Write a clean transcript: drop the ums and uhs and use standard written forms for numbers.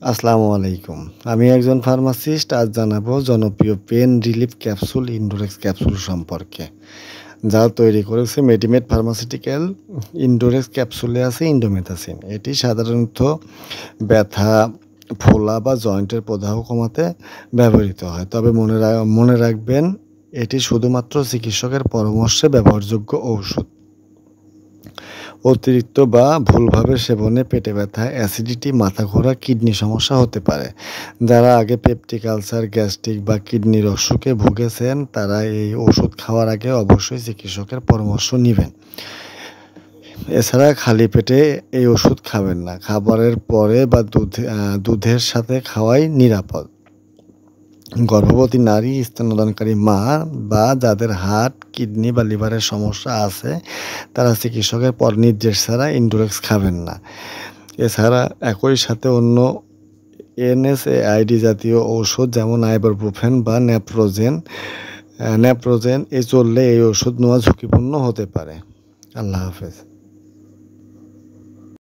আসসালামু আলাইকুম। আমি একজন ফার্মাসিস্ট। আজ জানাবো জনপ্রিয় পেন রিলিফ ক্যাপসুল ইন্ডোরেক্স ক্যাপসুল সম্পর্কে। যা তৈরি করেছে মেডিমেড ফার্মাসিউটিক্যাল। ইন্ডোরেক্স ক্যাপসুলে আছে ইন্ডোমেথাসিন। এটি সাধারণত ব্যথা, ফোলা বা জয়েন্টের প্রদাহ কমাতে ব্যবহৃত হয়। তবে মনে রাখবেন, এটি শুধুমাত্র চিকিৎসকের পরামর্শে ব্যবহারযোগ্য ঔষধ। অতিরিক্ত বা ভুলভাবে সেবনে পেটে ব্যথা, অ্যাসিডিটি, মাথা ঘোরা, কিডনি সমস্যা হতে পারে। যারা আগে পেপটিক আলসার, গ্যাস্ট্রিক বা কিডনির অসুখে ভুগেছেন, তারা এই ওষুধ খাওয়ার আগে অবশ্যই চিকিৎসকের পরামর্শ নেবেন। এছাড়া খালি পেটে এই ওষুধ খাবেন না। খাবারের পরে বা দুধের সাথে খাওয়াই নিরাপদ। গর্ভবতী নারী, স্তন্যদানকারী মা বা যাদের হার্ট, কিডনি বা লিভারের সমস্যা আছে, তারা চিকিৎসকের নির্দেশ ছাড়া ইন্ডোরেক্স খাবেন না। এছাড়া একই সাথে অন্য এনএসএআইডি জাতীয় ঔষধ যেমন আইবুপ্রোফেন বা ন্যাপ্রোজেন চললে এই ওষুধ নেওয়া ঝুঁকিপূর্ণ হতে পারে। আল্লাহ হাফেজ।